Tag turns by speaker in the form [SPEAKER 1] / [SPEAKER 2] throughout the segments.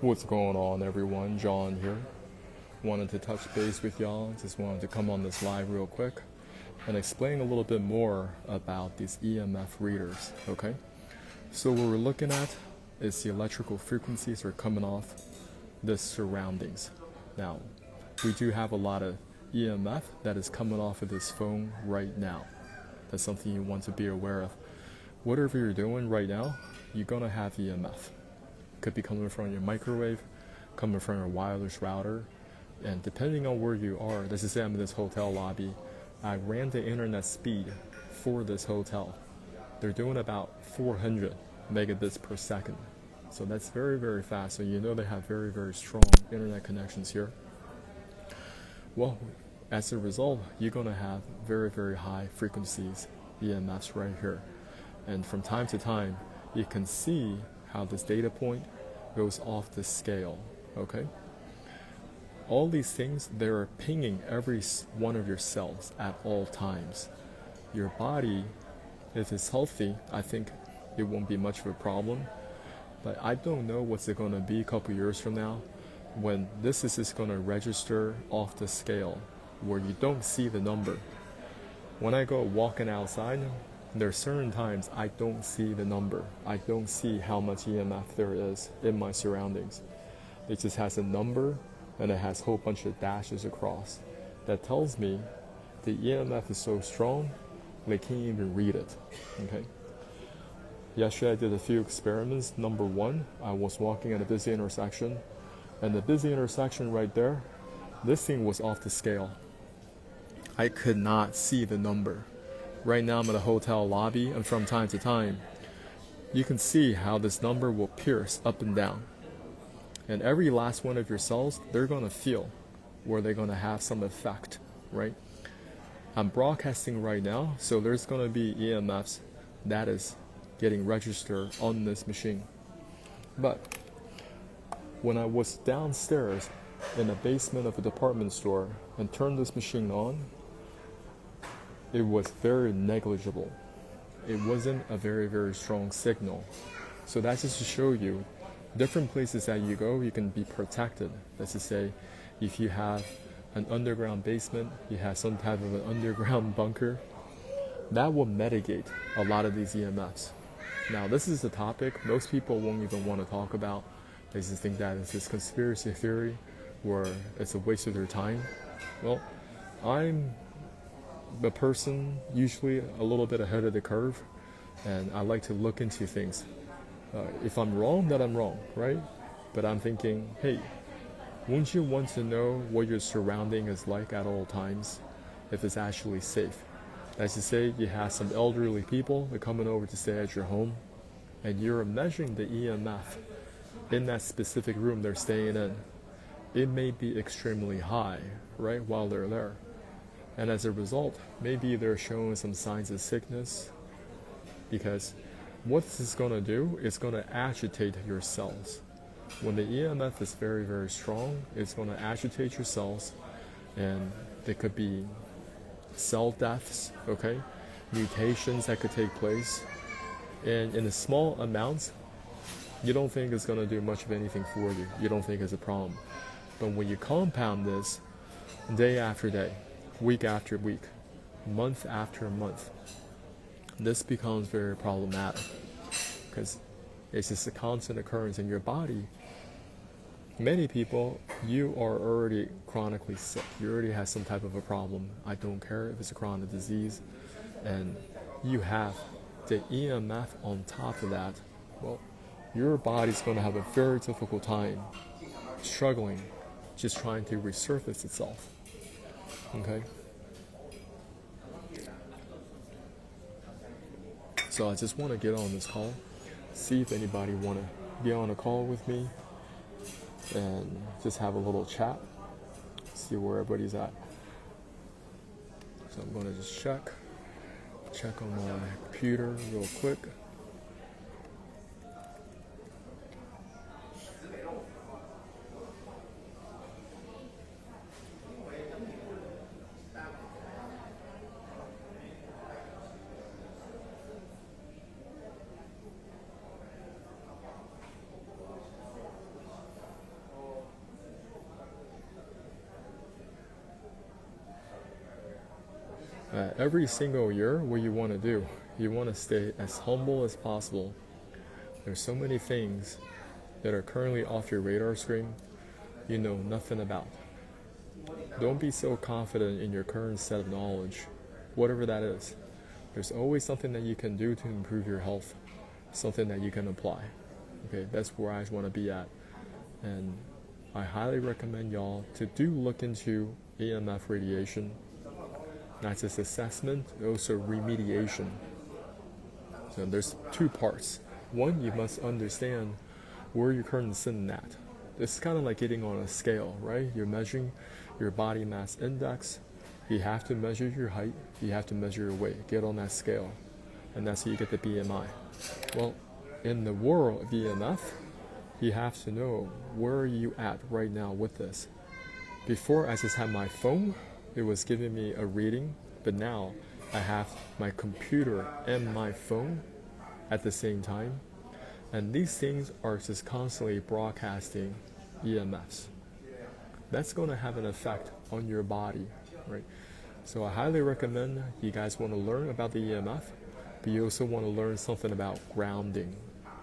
[SPEAKER 1] What's going on, everyone? John here. Wanted to touch base with y'all. Just wanted to come on this live real quick and explain a little bit more about these EMF readers, okay? So what we're looking at is the electrical frequencies are coming off the surroundings. Now, we do have a lot of EMF that is coming off of this phone right now. That's something you want to be aware of. Whatever you're doing right now, you're going to have EMF. Could be coming from your microwave, coming from your wireless router, and depending on where you are, let's just say I'm in this hotel lobby, I ran the internet speed for this hotel. They're doing about 400 megabits per second. So that's very, very fast. So you know they have very, very strong internet connections here. Well, as a result, you're going to have very, very high frequencies, EMFs right here. And from time to time, you can see how this data point goes off the scale, okay? All these things, they're pinging every one of your cells at all times. Your body, if it's healthy, I think it won't be much of a problem. But I don't know what's it going to be a couple years from now when this is just going to register off the scale where you don't see the number. When I go walking outside, there are certain times I don't see the number. I don't see how much EMF there is in my surroundings. It just has a number and it has a whole bunch of dashes across. That tells me the EMF is so strong, they can't even read it. Okay. Yesterday I did a few experiments. Number one, I was walking at a busy intersection, and the busy intersection right there, this thing was off the scale. I could not see the number. Right now I'm at a hotel lobby, and from time to time, you can see how this number will pierce up and down. And every last one of your cells, they're going to feel where they're going to have some effect, right? I'm broadcasting right now, so there's going to be EMFs that is getting registered on this machine. But when I was downstairs in the basement of a department store and turned this machine on, it was very negligible. It wasn't a very, very strong signal. So that's just to show you, different places that you go, you can be protected. Let's just say, if you have an underground basement, you have some type of an underground bunker, that will mitigate a lot of these EMFs. Now, this is a topic most people won't even want to talk about. They just think that it's this conspiracy theory where it's a waste of their time. Well, I'm the person usually a little bit ahead of the curve, and I like to look into things. If I'm wrong, then I'm wrong, right? But I'm thinking, hey, wouldn't you want to know what your surrounding is like at all times, if it's actually safe? As you say, you have some elderly people, they're coming over to stay at your home, and you're measuring the EMF in that specific room they're staying in. It may be extremely high, right, while they're there. And as a result, maybe they're showing some signs of sickness, because what this is going to do is going to agitate your cells. When the EMF is very, very strong, it's going to agitate your cells, and there could be cell deaths, okay? Mutations that could take place. And in the small amounts, you don't think it's going to do much of anything for you. You don't think it's a problem. But when you compound this day after day, week after week, month after month, this becomes very problematic, because it's just a constant occurrence in your body. Many people, you are already chronically sick. You already have some type of a problem. I don't care if it's a chronic disease. And you have the EMF on top of that. Well, your body's going to have a very difficult time struggling, just trying to resurface itself. Okay? So I just want to get on this call, see if anybody want to get on a call with me, and just have a little chat, see where everybody's at. So I'm going to just check on my computer real quick. Every single year, what you want to do, you want to stay as humble as possible. There's so many things that are currently off your radar screen you know nothing about. Don't be so confident in your current set of knowledge, whatever that is. There's always something that you can do to improve your health, something that you can apply. Okay, that's where I want to be at. And I highly recommend y'all to do look into EMF radiation, not just assessment, also remediation. So there's two parts. One, you must understand where you're currently sitting at. It's kind of like getting on a scale, right? You're measuring your body mass index. You have to measure your height. You have to measure your weight. Get on that scale. And that's how you get the BMI. Well, in the world of EMF, you have to know where are you at right now with this. Before, I just had my phone. It was giving me a reading. But now, I have my computer and my phone at the same time. And these things are just constantly broadcasting EMFs. That's going to have an effect on your body, right? So I highly recommend you guys want to learn about the EMF, but you also want to learn something about grounding.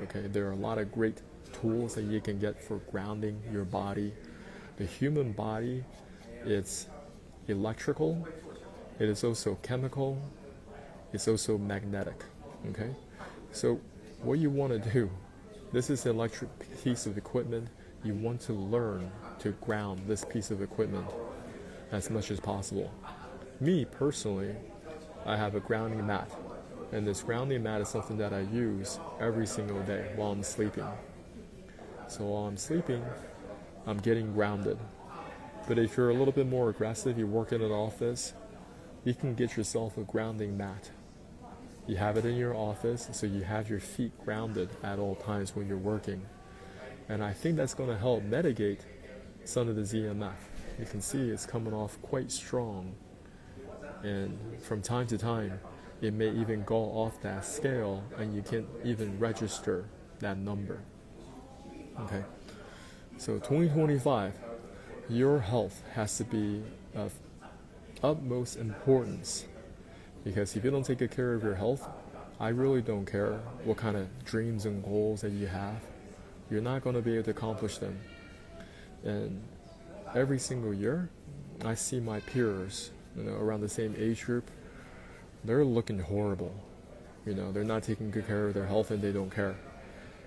[SPEAKER 1] Okay, there are a lot of great tools that you can get for grounding your body. The human body, it's electrical, it is also chemical, it's also magnetic. Okay, so what you want to do, this is an electric piece of equipment. You want to learn to ground this piece of equipment as much as possible. Me personally, I have a grounding mat, and this grounding mat is something that I use every single day while I'm sleeping. So while I'm sleeping, I'm getting grounded. But if you're a little bit more aggressive, you work in an office, you can get yourself a grounding mat. You have it in your office, so you have your feet grounded at all times when you're working. And I think that's going to help mitigate some of the EMF. You can see it's coming off quite strong. And from time to time, it may even go off that scale, and you can't even register that number. Okay, so 2025, your health has to be of utmost importance, because if you don't take good care of your health, I really don't care what kind of dreams and goals that you have, you're not going to be able to accomplish them. And every single year, I see my peers, around the same age group, they're looking horrible. They're not taking good care of their health, and they don't care.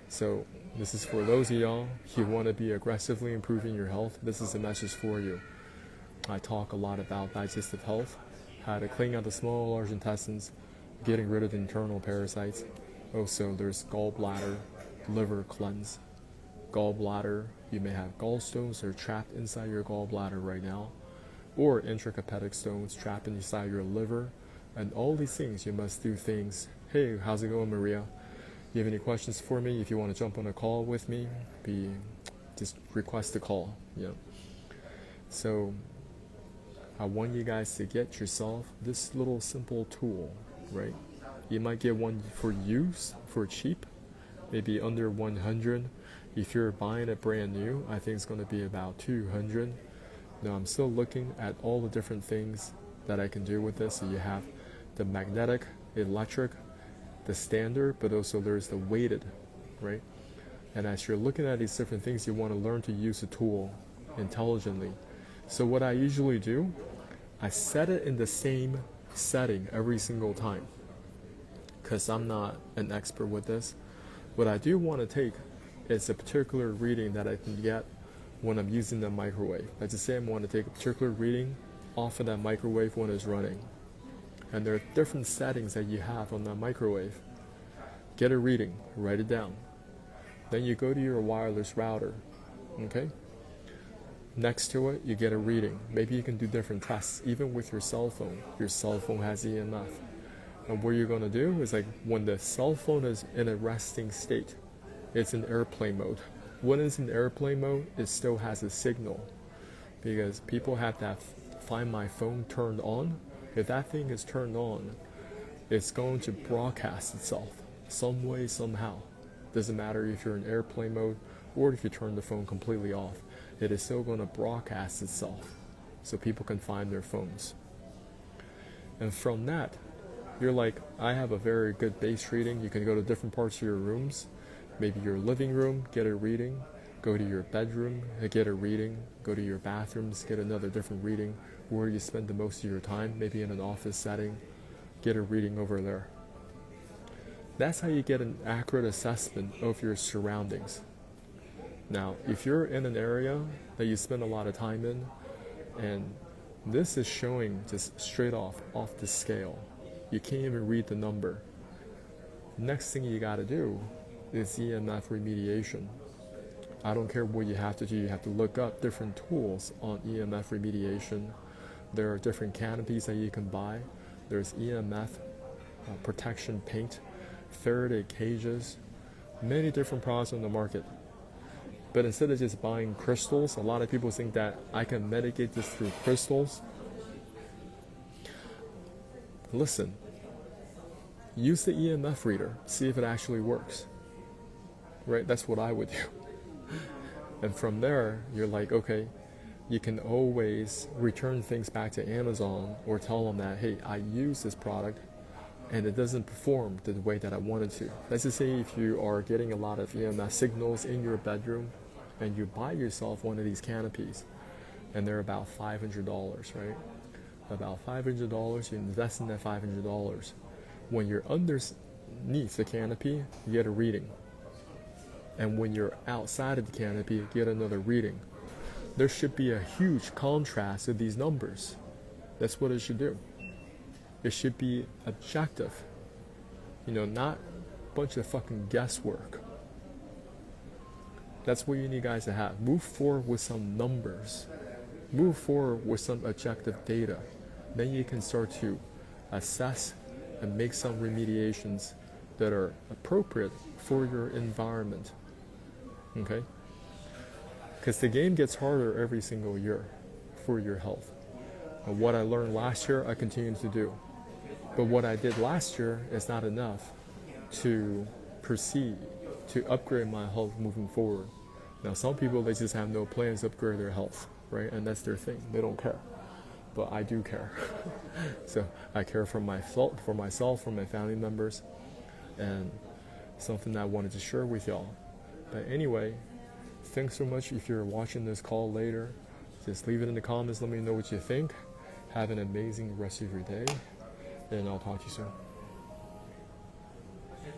[SPEAKER 1] So this is for those of y'all who want to be aggressively improving your health. This is a message for you. I talk a lot about digestive health, how to clean out the small, large intestines, getting rid of the internal parasites. Also, there's gallbladder, liver cleanse. Gallbladder, you may have gallstones that are trapped inside your gallbladder right now, or intrahepatic stones trapped inside your liver. And all these things, you must do things. Hey, how's it going, Maria? You have any questions for me? If you want to jump on a call with me, just request a call. Yeah. So I want you guys to get yourself this little simple tool, right? You might get one for use for cheap, maybe under 100. If you're buying it brand new, I think it's going to be about 200. Now I'm still looking at all the different things that I can do with this. So you have the magnetic, electric, the standard, but also there's the weighted, right? And as you're looking at these different things, you want to learn to use the tool intelligently. So what I usually do, I set it in the same setting every single time, because I'm not an expert with this. What I do want to take is a particular reading that I can get when I'm using the microwave. Let's just say I want to take a particular reading off of that microwave when it's running. And there are different settings that you have on that microwave. Get a reading, write it down. Then you go to your wireless router, okay? Next to it, you get a reading. Maybe you can do different tests, even with your cell phone. Your cell phone has EMF. And what you're going to do is, like, when the cell phone is in a resting state, it's in airplane mode. When it's in airplane mode, it still has a signal, because people have that Find My Phone turned on. If that thing is turned on, it's going to broadcast itself some way, somehow. Doesn't matter if you're in airplane mode or if you turn the phone completely off. It is still going to broadcast itself so people can find their phones. And from that, you're like, I have a very good base reading. You can go to different parts of your rooms, maybe your living room, get a reading, go to your bedroom, get a reading, go to your bathrooms, get another different reading, where you spend the most of your time, maybe in an office setting, get a reading over there. That's how you get an accurate assessment of your surroundings. Now, if you're in an area that you spend a lot of time in, and this is showing just straight off the scale, you can't even read the number. Next thing you gotta do is EMF remediation. I don't care what you have to do, you have to look up different tools on EMF remediation. There are different canopies that you can buy. There's EMF protection paint, Faraday cages, many different products on the market. But instead of just buying crystals, a lot of people think that I can mitigate this through crystals. Listen, use the EMF reader, see if it actually works. Right? That's what I would do. And from there, you're like, okay, you can always return things back to Amazon or tell them that, hey, I use this product and it doesn't perform the way that I wanted to. Let's just say if you are getting a lot of EMF signals in your bedroom and you buy yourself one of these canopies and they're about $500, right? About $500, you invest in that $500. When you're underneath the canopy, you get a reading. And when you're outside of the canopy, you get another reading. There should be a huge contrast of these numbers. That's what it should do. It should be objective. Not a bunch of fucking guesswork. That's what you need guys to have. Move forward with some numbers. Move forward with some objective data. Then you can start to assess and make some remediations that are appropriate for your environment. Okay? Because the game gets harder every single year for your health. And what I learned last year, I continue to do. But what I did last year is not enough to proceed, to upgrade my health moving forward. Now, some people, they just have no plans to upgrade their health, right? And that's their thing. They don't care. But I do care. So I care for myself, for my family members, and something I wanted to share with y'all. But anyway, thanks so much. If you're watching this call later, just leave it in the comments. Let me know what you think. Have an amazing rest of your day, and I'll talk to you soon.